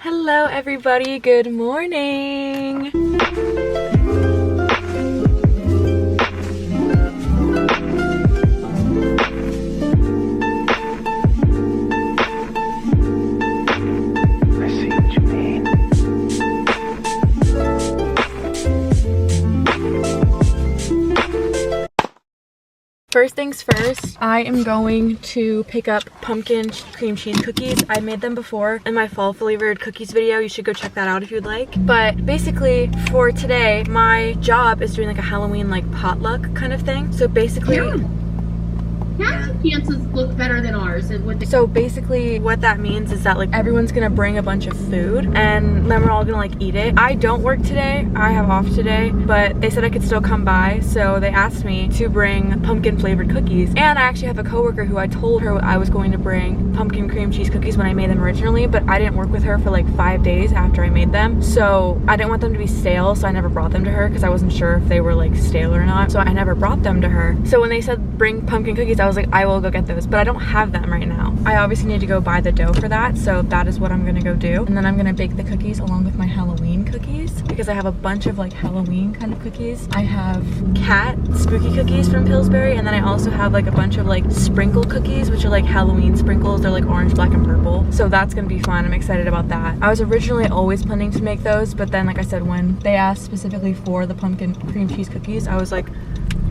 Hello everybody, good morning. First things first, I am going to pick up pumpkin cream cheese cookies. I made them before in my fall flavored cookies video. You should go check that out if you'd like. But basically for today, my job is doing like a Halloween like potluck kind of thing. So basically, chances look better than ours. So basically what that means is that like everyone's gonna bring a bunch of food and then we're all gonna like eat it. I don't work today, I have off today, but they said I could still come by, so they asked me to bring pumpkin flavored cookies. And I actually have a coworker who I told her I was going to bring pumpkin cream cheese cookies when I made them originally, but I didn't work with her for like 5 days after I made them, so I didn't want them to be stale, so I never brought them to her because I wasn't sure if they were like stale or not, so I never brought them to her. So when they said bring pumpkin cookies, I was like, I will go get those, but I don't have them right now. I obviously need to go buy the dough for that, so that is what I'm gonna go do. And then I'm gonna bake the cookies along with my Halloween cookies because I have a bunch of like Halloween kind of cookies. I have cat spooky cookies from Pillsbury, and then I also have like a bunch of like sprinkle cookies, which are like Halloween sprinkles. They're like orange, black, and purple, so that's gonna be fun. I'm excited about that. I was originally always planning to make those, but then like I said, when they asked specifically for the pumpkin cream cheese cookies, I was like,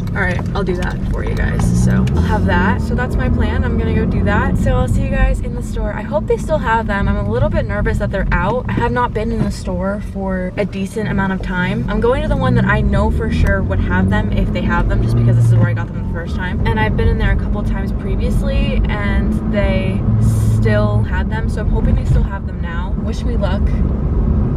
all right, I'll do that for you guys. So I'll have that. So that's my plan. I'm gonna go do that. So I'll see you guys in the store. I hope they still have them. I'm a little bit nervous that they're out. I have not been in the store for a decent amount of time. I'm going to the one that I know for sure would have them if they have them, just because this is where I got them the first time. And I've been in there a couple times previously and they still had them. So I'm hoping they still have them now. Wish me luck.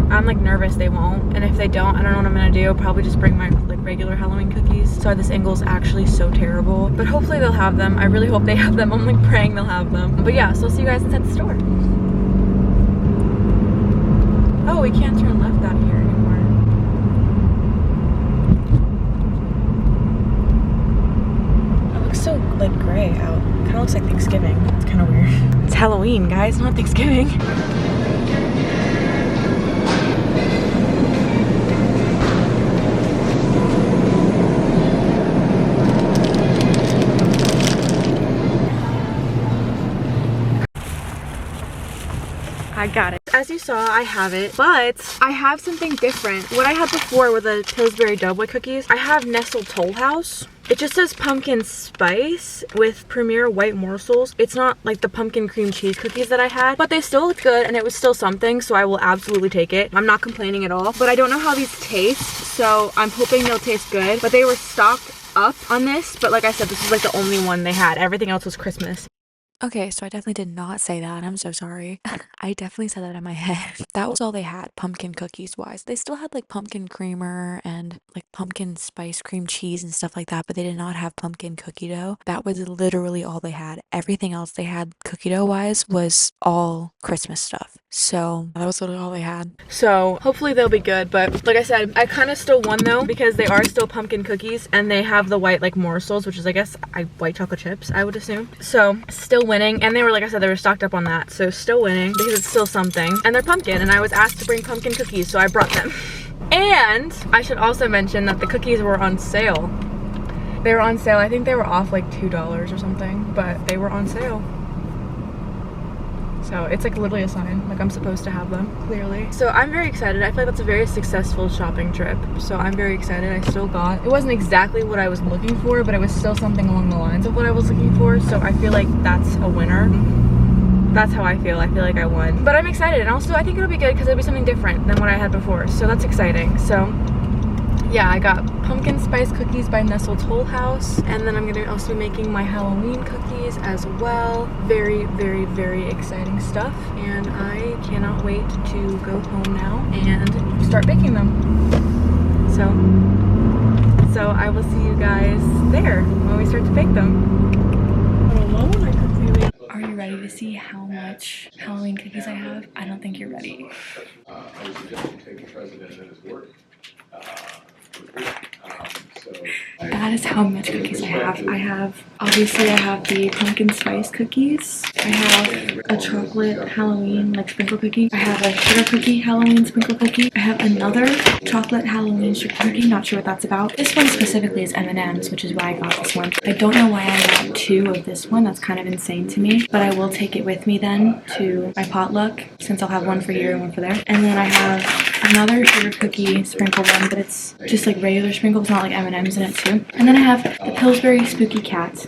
I'm like nervous they won't, and if they don't, I don't know what I'm gonna do. Probably just bring my like regular Halloween cookies. Sorry, this angle is actually so terrible, but hopefully they'll have them. I really hope they have them. I'm like praying they'll have them. But yeah, so I'll see you guys inside the store. Oh, we can't turn left out of here anymore. It looks so like gray out. Kind of looks like Thanksgiving. It's kind of weird. It's Halloween, guys, not Thanksgiving. I got it. As you saw, I have it, but I have something different. What I had before with the Pillsbury Doughboy cookies, I have Nestle Toll House. It just says pumpkin spice with premier white morsels. It's not like the pumpkin cream cheese cookies that I had, but they still looked good and it was still something, so I will absolutely take it. I'm not complaining at all, but I don't know how these taste, so I'm hoping they'll taste good. But they were stocked up on this, but like I said, this is like the only one they had. Everything else was Christmas. Okay, so I definitely did not say that. I'm so sorry. I definitely said that in my head. That was all they had, pumpkin cookies wise. They still had like pumpkin creamer and like pumpkin spice cream cheese and stuff like that, but they did not have pumpkin cookie dough. That was literally all they had. Everything else they had cookie dough wise was all Christmas stuff. So that was literally all they had. So hopefully they'll be good, but like I said, I kind of still won though because they are still pumpkin cookies and they have the white like morsels, which is I guess white chocolate chips, I would assume. So still winning, and they were, like I said, they were stocked up on that, so still winning because it's still something. And they're pumpkin, and I was asked to bring pumpkin cookies, so I brought them. And I should also mention that the cookies were on sale. They were on sale. I think they were off like $2 or something, but they were on sale. So it's like literally a sign, like I'm supposed to have them, clearly. So I'm very excited. I feel like that's a very successful shopping trip. So I'm very excited. I still got, it wasn't exactly what I was looking for, but it was still something along the lines of what I was looking for. So I feel like that's a winner. That's how I feel. I feel like I won. But I'm excited, and also I think it'll be good because it'll be something different than what I had before. So that's exciting. So yeah, I got pumpkin spice cookies by Nestle Toll House, and then I'm gonna also be making my Halloween cookies as well. Very, very, very exciting stuff, and I cannot wait to go home now and start baking them. So I will see you guys there when we start to bake them. Are you ready to see how much Halloween cookies I have? I don't think you're ready. I would suggest you take the president and his work. That is how much cookies I have. Obviously I have the pumpkin spice cookies. I have a chocolate Halloween like sprinkle cookie. I have a sugar cookie Halloween sprinkle cookie. I have another chocolate Halloween sugar cookie. Not sure what that's about. This one specifically is M&M's, which is why I got this one. I don't know why I got 2 of this one. That's kind of insane to me. But I will take it with me then to my potluck, since I'll have one for here and one for there. And then I have another sugar cookie sprinkle one, but it's just like regular sprinkles, not like M&M's in it too. And then I have the Pillsbury Spooky Cat.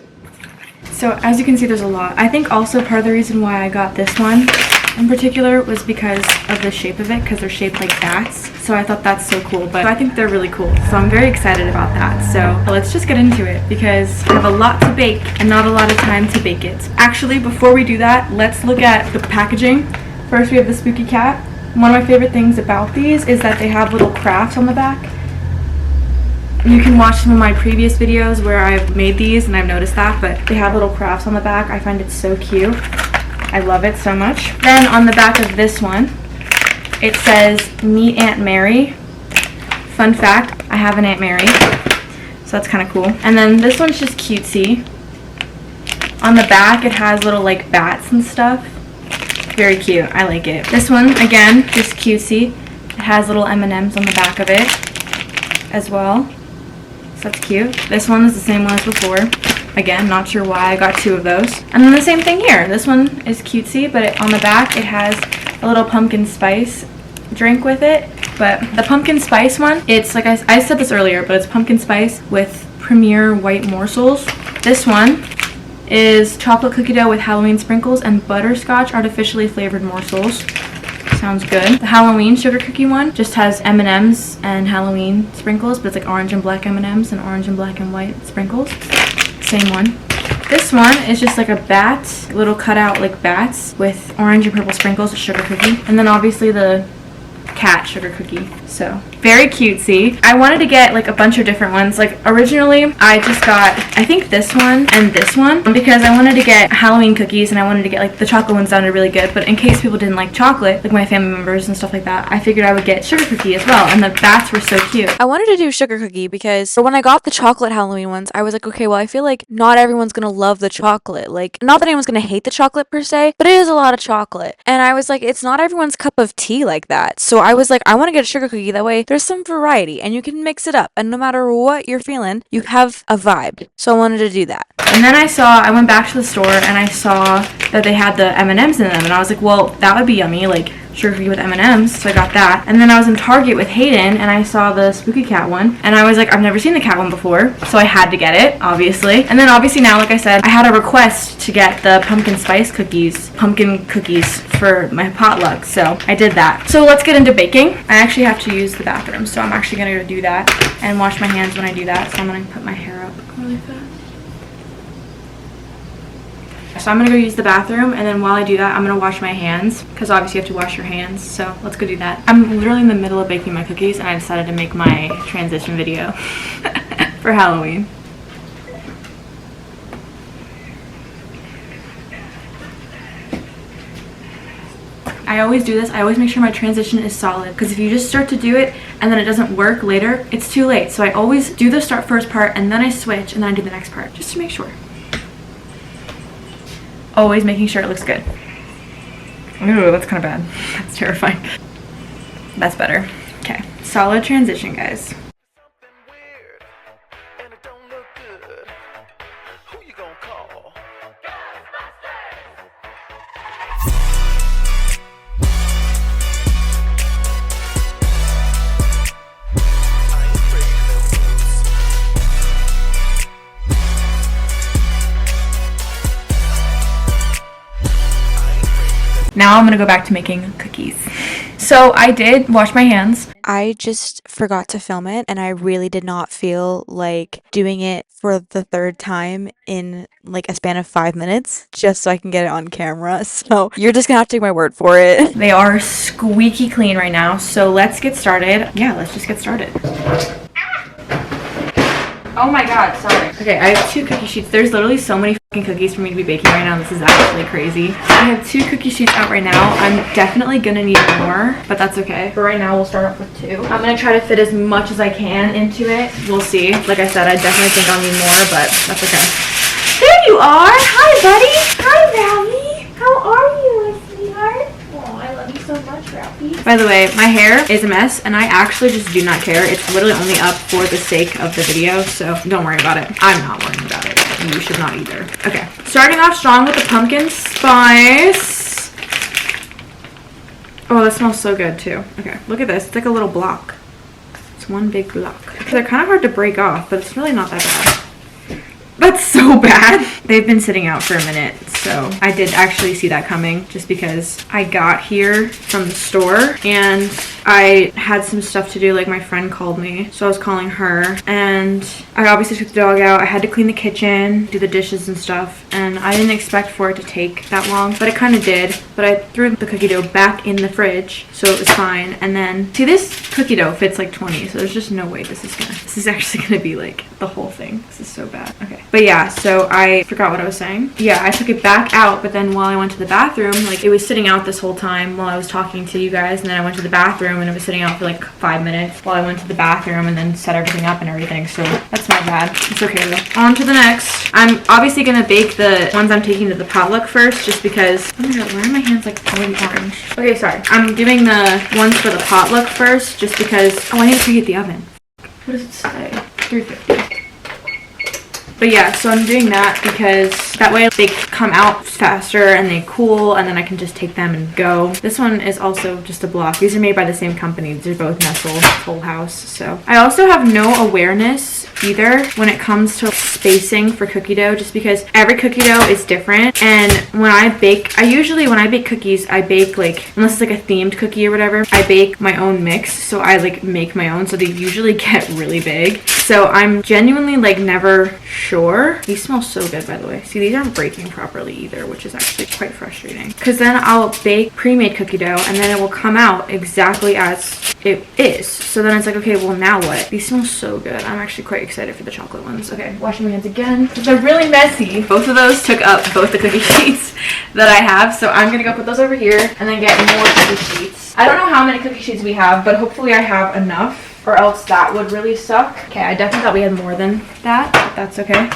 So as you can see, there's a lot. I think also part of the reason why I got this one in particular was because of the shape of it, because they're shaped like bats. So I thought that's so cool, but I think they're really cool. So I'm very excited about that. So let's just get into it because I have a lot to bake and not a lot of time to bake it. Actually, before we do that, let's look at the packaging. First, we have the Spooky Cat. One of my favorite things about these is that they have little crafts on the back. You can watch some of my previous videos where I've made these and I've noticed that, but they have little crafts on the back. I find it so cute. I love it so much. Then on the back of this one, it says, "Meet Aunt Mary." Fun fact, I have an Aunt Mary, so that's kind of cool. And then this one's just cutesy. On the back, it has little like bats and stuff. Very cute. I like it. This one, again, just cutesy. It has little M&Ms on the back of it as well. So that's cute. This one is the same one as before. Again, not sure why I got 2 of those. And then the same thing here. This one is cutesy, but on the back it has a little pumpkin spice drink with it. But the pumpkin spice one, it's like I said this earlier, but it's pumpkin spice with premier white morsels. This one is chocolate cookie dough with Halloween sprinkles and butterscotch artificially flavored morsels. Sounds good. The Halloween sugar cookie one just has M&Ms and Halloween sprinkles, but it's like orange and black M&Ms and orange and black and white sprinkles. Same one. This one is just like a bat, little cutout like bats with orange and purple sprinkles, a sugar cookie. And then obviously the cat sugar cookie. So very cutesy. I wanted to get like a bunch of different ones. Like originally I just got I think this one and this one because I wanted to get Halloween cookies and I wanted to get like the chocolate one sounded really good, but in case people didn't like chocolate, like my family members and stuff like that, I figured I would get sugar cookie as well, and the bats were so cute. I wanted to do sugar cookie because when I got the chocolate Halloween ones, I was like, okay, well, I feel like not everyone's gonna love the chocolate. Like, not that anyone's gonna hate the chocolate per se, but it is a lot of chocolate. And I was like, it's not everyone's cup of tea like that. So I was like, I want to get a sugar cookie. That way there's some variety and you can mix it up. And no matter what you're feeling, you have a vibe. So I wanted to do that. And then I went back to the store and I saw that they had the M&Ms in them. And I was like, well, that would be yummy. Like, sugar cookie with M&Ms, so I got that. And then I was in Target with Hayden and I saw the Spooky Cat one and I was like, I've never seen the cat one before, so I had to get it, obviously. And then obviously now, like I said, I had a request to get the pumpkin cookies for my potluck, so I did that. So let's get into baking. I actually have to use the bathroom, so I'm actually gonna go do that and wash my hands when I do that. So I'm gonna put my hair up really fast. So I'm gonna go use the bathroom, and then while I do that, I'm gonna wash my hands, because obviously you have to wash your hands, so let's go do that. I'm literally in the middle of baking my cookies, and I decided to make my transition video for Halloween. I always do this. I always make sure my transition is solid, because if you just start to do it and then it doesn't work later, it's too late. So I always do the first part, and then I switch, and then I do the next part, just to make sure. Always making sure it looks good. Ooh, that's kind of bad. That's terrifying. That's better. Okay, solid transition, guys. Now I'm gonna go back to making cookies. So I did wash my hands. I just forgot to film it, and I really did not feel like doing it for the third time in like a span of 5 minutes just so I can get it on camera. So you're just gonna have to take my word for it. They are squeaky clean right now, so let's get started. Yeah, let's just get started. Oh my god, sorry. Okay, I have 2 cookie sheets. There's literally so many fucking cookies for me to be baking right now. This is actually crazy. I have 2 cookie sheets out right now. I'm definitely gonna need more, but that's okay. For right now, we'll start off with 2. I'm gonna try to fit as much as I can into it. We'll see. Like I said, I definitely think I'll need more, but that's okay. There you are! Hi, buddy! Hi, Ralphie! How are you, sweetheart? Oh, I love you so much, Ralphie. By the way, my hair is a mess, and I actually just do not care. It's literally only up for the sake of the video, so don't worry about it. I'm not worrying about it. You should not either. Okay, starting off strong with the pumpkin spice. Oh, that smells so good, too. Okay, look at this. It's like a little block. It's one big block. They're kind of hard to break off, but it's really not that bad. That's so bad. They've been sitting out for a minute, so I did actually see that coming just because I got here from the store and I had some stuff to do. Like, my friend called me, so I was calling her, and I obviously took the dog out. I had to clean the kitchen, do the dishes and stuff, and I didn't expect for it to take that long, but it kind of did. But I threw the cookie dough back in the fridge, so it was fine. And then, see, this cookie dough fits like 20, so there's just no way this is actually gonna be like the whole thing. This is so bad. Okay. But yeah, so I forgot what I was saying. Yeah, I took it back out, but then while I went to the bathroom, like, it was sitting out this whole time while I was talking to you guys, and then I went to the bathroom and it was sitting out for like 5 minutes while I went to the bathroom and then set everything up and everything, so that's my bad. It's okay though. On to the next. I'm obviously gonna bake the ones I'm taking to the potluck first, just because, oh my god, why are my hands like totally orange? Okay, sorry. I'm doing the ones for the potluck first, just because, oh, I need to preheat the oven. What does it say? 350. But yeah, so I'm doing that because that way they come out faster and they cool, and then I can just take them and go. This one is also just a block. These are made by the same company. These are both Nestle Full House. So I also have no awareness either when it comes to spacing for cookie dough, just because every cookie dough is different. And when I bake, when I bake cookies, I bake like, unless it's like a themed cookie or whatever, I bake my own mix. So I like make my own, so they usually get really big. So I'm genuinely like never sure. These smell so good, by the way. See, these aren't breaking properly either, which is actually quite frustrating. Because then I'll bake pre-made cookie dough and then it will come out exactly as it is. So then it's like, okay, well now what? These smell so good. I'm actually quite excited for the chocolate ones. Okay, washing my hands again. They're really messy. Both of those took up both the cookie sheets that I have. So I'm gonna go put those over here and then get more cookie sheets. I don't know how many cookie sheets we have, but hopefully I have enough, or else that would really suck. Okay, I definitely thought we had more than that, but that's okay.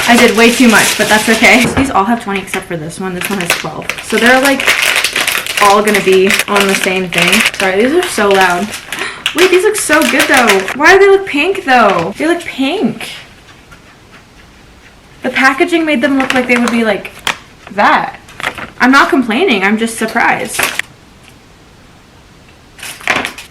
I did way too much, but that's okay. These all have 20 except for this one. This one has 12. So they're like all gonna be on the same thing. Sorry, these are so loud. Wait, these look so good though. Why do they look pink though? They look pink. The packaging made them look like they would be like that. I'm not complaining, I'm just surprised.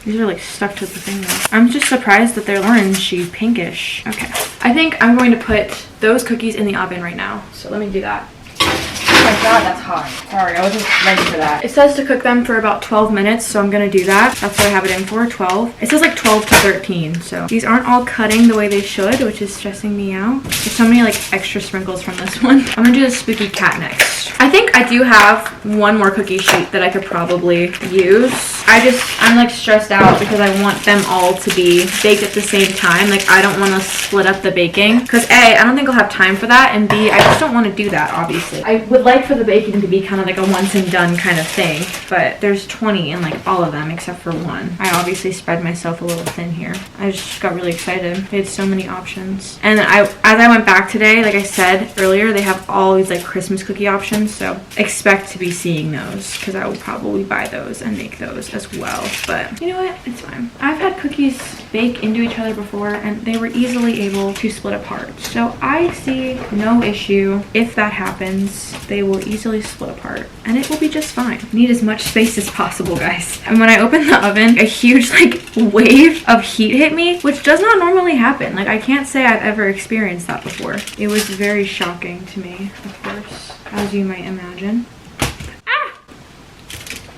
These are like stuck to the thing though. I'm just surprised that they're orangey pinkish. Okay. I think I'm going to put those cookies in the oven right now. So let me do that. Oh my god, that's hot. Sorry, I wasn't ready for that. It says to cook them for about 12 minutes, so I'm gonna do that. That's what I have it in for, 12. It says like 12 to 13, so these aren't all cutting the way they should, which is stressing me out. There's so many like extra sprinkles from this one. I'm gonna do the spooky cat next. I think I do have one more cookie sheet that I could probably use. I'm like stressed out because I want them all to be baked at the same time. Like, I don't want to split up the baking because A, I don't think I'll have time for that, and B, I just don't want to do that, obviously. I would like for the baking to be kind of like a once and done kind of thing, but there's 20 in like all of them except for one. I obviously spread myself a little thin here. I just got really excited. They had so many options. And then as I went back today, like I said earlier, they have all these like Christmas cookie options, so expect to be seeing those because I will probably buy those and make those as well. But you know what? It's fine. I've had cookies bake into each other before and they were easily able to split apart. So I see no issue if that happens. They will easily split apart and it will be just fine. Need as much space as possible, guys. And when I opened the oven, a huge like wave of heat hit me, which does not normally happen. Like, I can't say I've ever experienced that before. It was very shocking to me, of course, as you might imagine.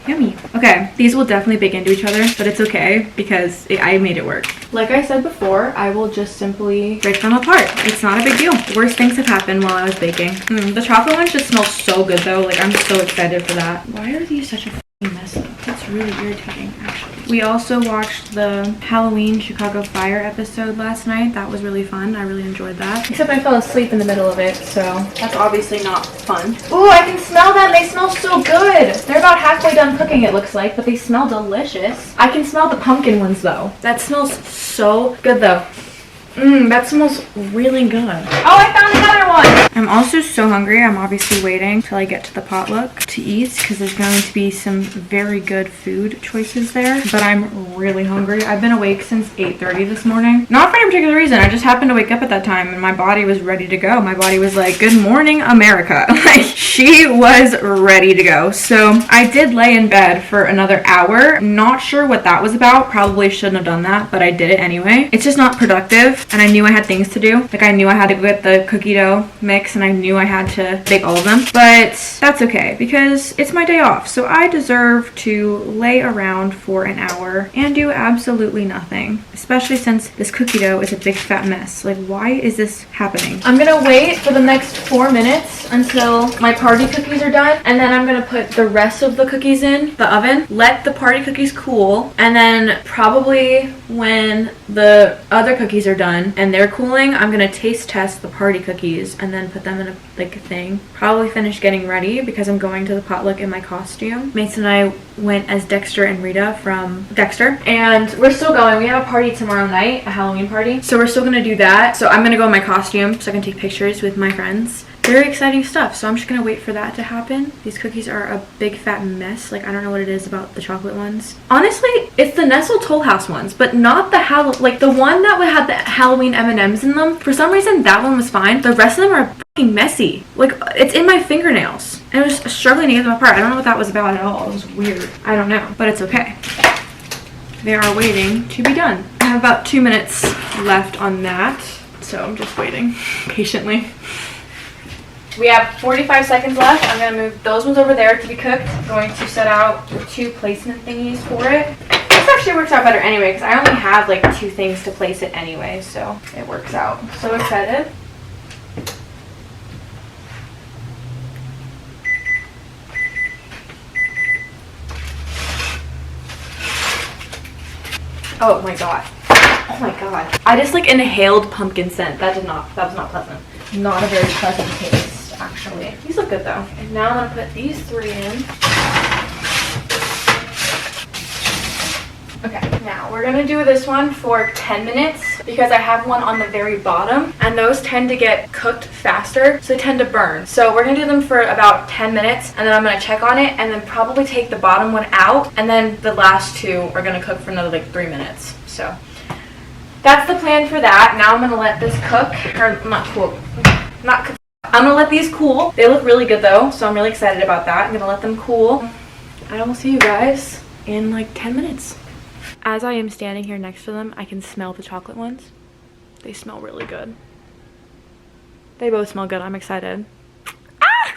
Yummy. Okay, these will definitely bake into each other, but it's okay because I made it work. Like I said before, I will just simply break them apart. It's not a big deal. Worst things have happened while I was baking. The chocolate ones just smell so good though. Like, I'm so excited for that. Why are these such a f***ing mess up? That's really irritating, actually. We also watched the Halloween Chicago Fire episode last night. That was really fun. I really enjoyed that. Except I fell asleep in the middle of it, so that's obviously not fun. Ooh, I can smell them. They smell so good. They're about halfway done cooking, it looks like, but they smell delicious. I can smell the pumpkin ones though. That smells so good though. That smells really good. Oh, I found another one! I'm also so hungry. I'm obviously waiting till I get to the potluck to eat because there's going to be some very good food choices there. But I'm really hungry. I've been awake since 8:30 this morning. Not for any particular reason. I just happened to wake up at that time and my body was ready to go. My body was like, good morning, America. Like, she was ready to go. So I did lay in bed for another hour. Not sure what that was about. Probably shouldn't have done that, but I did it anyway. It's just not productive. And I knew I had things to do. Like, I knew I had to go get the cookie dough mix and I knew I had to bake all of them. But that's okay because it's my day off. So I deserve to lay around for an hour and do absolutely nothing. Especially since this cookie dough is a big fat mess. Like, why is this happening? I'm gonna wait for the next 4 minutes until my party cookies are done. And then I'm gonna put the rest of the cookies in the oven. Let the party cookies cool. And then probably when the other cookies are done and they're cooling, I'm gonna taste test the party cookies and then put them in a thing. Probably finish getting ready because I'm going to the potluck in my costume. Mason and I went as Dexter and Rita from Dexter, and we're still going. We have a party tomorrow night, a Halloween party, so we're still gonna do that. So I'm gonna go in my costume so I can take pictures with my friends. Very exciting stuff, so I'm just gonna wait for that to happen. These cookies are a big fat mess. Like, I don't know what it is about the chocolate ones. Honestly, it's the Nestle Toll House ones, but not the like the one that would have the Halloween M&Ms in them. For some reason, that one was fine. The rest of them are fucking messy. Like, it's in my fingernails. And I was struggling to get them apart. I don't know what that was about at all. It was weird. I don't know, but it's okay. They are waiting to be done. I have about 2 minutes left on that, so I'm just waiting patiently. We have 45 seconds left. I'm going to move those ones over there to be cooked. I'm going to set out 2 placement thingies for it. This actually works out better anyway because I only have like 2 things to place it anyway, so it works out. So excited. Oh my god. Oh my god. I just like inhaled pumpkin scent. That was not pleasant. Not a very pleasant taste, actually. These look good though. And now I'm gonna put these 3 in. Okay, now we're gonna do this one for 10 minutes because I have one on the very bottom and those tend to get cooked faster, so they tend to burn. So we're gonna do them for about 10 minutes and then I'm gonna check on it and then probably take the bottom one out and then the last 2 are gonna cook for another like 3 minutes. So that's the plan for that. Now I'm gonna let this cook, or not cool, not cook. I'm gonna let these cool. They look really good though, so I'm really excited about that. I'm gonna let them cool. I will see you guys in like 10 minutes. As I am standing here next to them, I can smell the chocolate ones. They smell really good. They both smell good. I'm excited. Ah!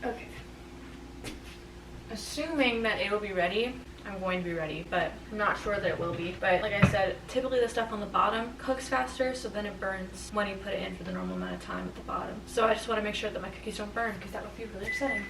Okay. Assuming that it will be ready, I'm going to be ready, but I'm not sure that it will be. But like I said, typically the stuff on the bottom cooks faster, so then it burns when you put it in for the normal amount of time at the bottom. So I just want to make sure that my cookies don't burn because that would be really upsetting.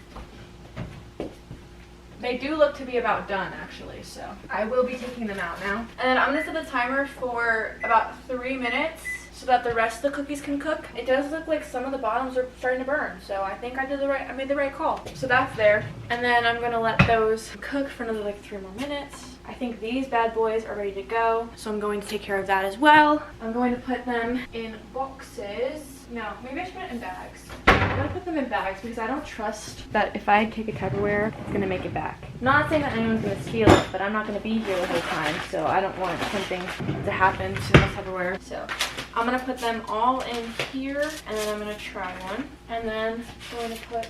They do look to be about done actually, so I will be taking them out now. And then I'm gonna set the timer for about 3 minutes so that the rest of the cookies can cook. It does look like some of the bottoms are starting to burn, so I think I made the right call. So that's there. And then I'm gonna let those cook for another like 3 more minutes. I think these bad boys are ready to go, so I'm going to take care of that as well. I'm going to put them in boxes. No, maybe I should put it in bags. I'm gonna put them in bags because I don't trust that if I take a Tupperware, it's gonna make it back. Not saying that anyone's gonna steal it, but I'm not gonna be here the whole time, so I don't want something to happen to my Tupperware. So I'm gonna put them all in here, and then I'm gonna try one. And then I'm gonna put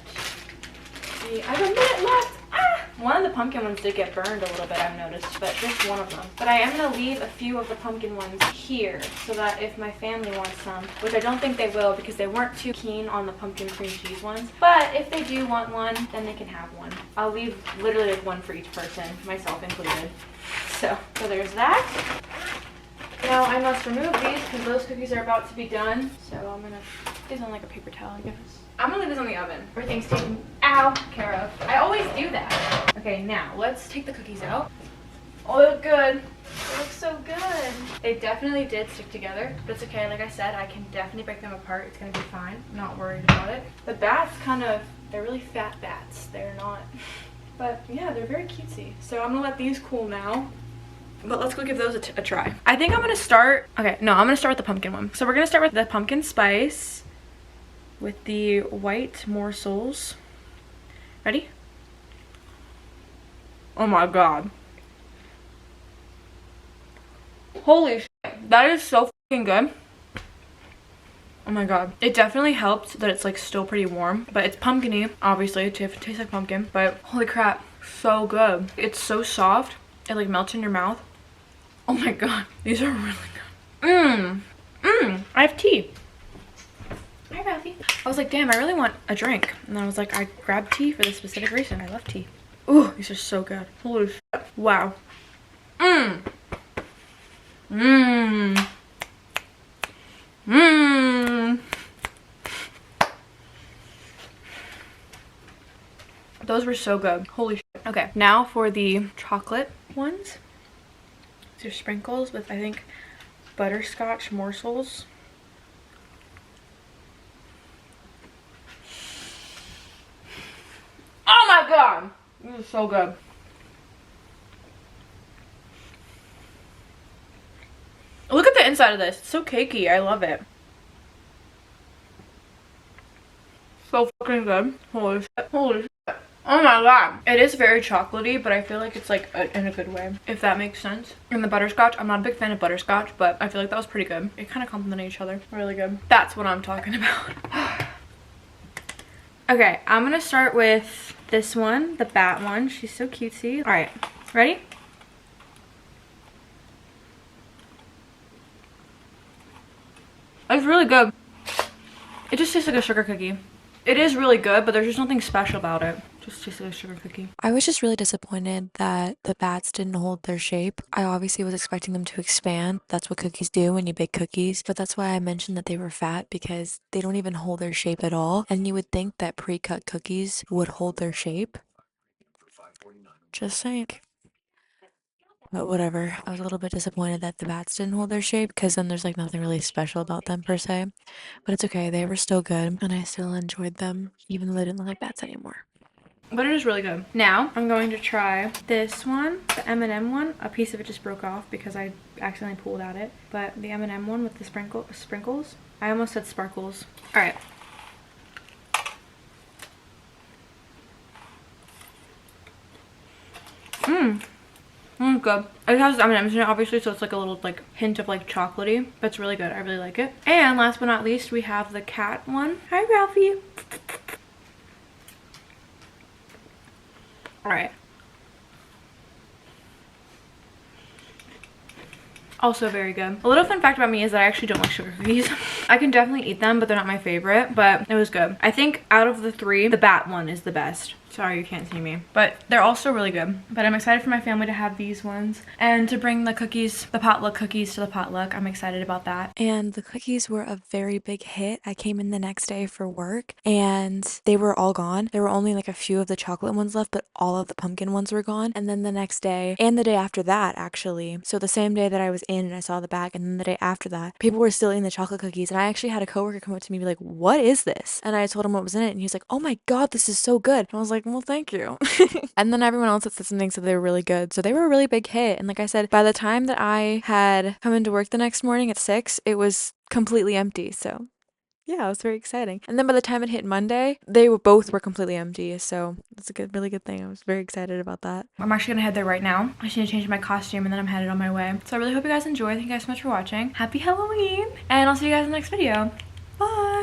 I have a minute left. Ah! One of the pumpkin ones did get burned a little bit, I've noticed, but just one of them. But I am going to leave a few of the pumpkin ones here so that if my family wants some, which I don't think they will because they weren't too keen on the pumpkin cream cheese ones, but if they do want one, then they can have one. I'll leave literally like one for each person, myself included. So there's that. Now I must remove these because those cookies are about to be done. So I'm gonna put these on like a paper towel, I guess. I'm gonna leave this on the oven. Everything's taken care of. I always do that. Okay, now let's take the cookies out. Oh, they look good. They look so good. They definitely did stick together, but it's okay. Like I said, I can definitely break them apart. It's gonna be fine. I'm not worried about it. The bats they're really fat bats. They're not, but yeah, they're very cutesy. So I'm gonna let these cool now. But let's go give those a try. I think I'm gonna start, I'm gonna start with the pumpkin one. So we're gonna start with the pumpkin spice with the white morsels. Ready? Oh my god. Holy shit, that is so fucking good. Oh my god. It definitely helped that it's like still pretty warm, but it's pumpkin-y, obviously. It tastes like pumpkin, but holy crap, so good. It's so soft, it like melts in your mouth. Oh my god, these are really good. I have tea. Hi, Ralphie. I was like, damn, I really want a drink. And I was like, I grabbed tea for this specific reason. I love tea. Ooh, these are so good. Holy shit. Wow. Those were so good. Holy shit. Okay, now for the chocolate ones. These are sprinkles with, I think, butterscotch morsels. Oh my god! This is so good. Look at the inside of this. It's so cakey. I love it. So fucking good. Holy shit. Holy shit. Oh my god. It is very chocolatey, but I feel like it's like in a good way, if that makes sense. And the butterscotch, I'm not a big fan of butterscotch, but I feel like that was pretty good. It kind of complemented each other. Really good. That's what I'm talking about. Okay, I'm gonna start with this one, the bat one. She's so cutesy. All right, ready? It's really good. It just tastes like a sugar cookie. It is really good, but there's just nothing special about it. Just tastes like a sugar cookie. I was just really disappointed that the bats didn't hold their shape. I obviously was expecting them to expand. That's what cookies do when you bake cookies. But that's why I mentioned that they were fat, because they don't even hold their shape at all. And you would think that pre-cut cookies would hold their shape. Just saying. But whatever. I was a little bit disappointed that the bats didn't hold their shape, because then there's like nothing really special about them per se. But it's okay. They were still good, and I still enjoyed them, even though they didn't look like bats anymore. But it is really good. Now I'm going to try this one, the M&M one. A piece of it just broke off because I accidentally pulled at it. But the M&M one with the sprinkles. I almost said sparkles. All right. Good. It has M&M's in it, obviously, so it's like a little like hint of like chocolatey, but it's really good. I really like it. And last but not least, we have the cat one. Hi, Ralphie. All right. Also very good. A little fun fact about me is that I actually don't like sugar cookies. I can definitely eat them, but they're not my favorite, but it was good. I think out of the three, the bat one is the best. Sorry, you can't see me. But they're also really good. But I'm excited for my family to have these ones and to bring the cookies, the potluck cookies to the potluck. I'm excited about that. And the cookies were a very big hit. I came in the next day for work and they were all gone. There were only like a few of the chocolate ones left, but all of the pumpkin ones were gone. And then the next day and the day after that, actually. So the same day that I was in and I saw the bag, and then the day after that, people were still eating the chocolate cookies. And I actually had a coworker come up to me and be like, "What is this?" And I told him what was in it, and he was like, "Oh my god, this is so good." And I was like, "Well, thank you." And then everyone else that said something said they were really good. So they were a really big hit. And like I said, by the time that I had come into work the next morning at 6, it was completely empty. So yeah, it was very exciting. And then by the time it hit Monday, they were both completely empty. So it's a really good thing. I was very excited about that. I'm actually gonna head there right now. I just need to change my costume and then I'm headed on my way. So I really hope you guys enjoy. Thank you guys so much for watching. Happy Halloween! And I'll see you guys in the next video. Bye!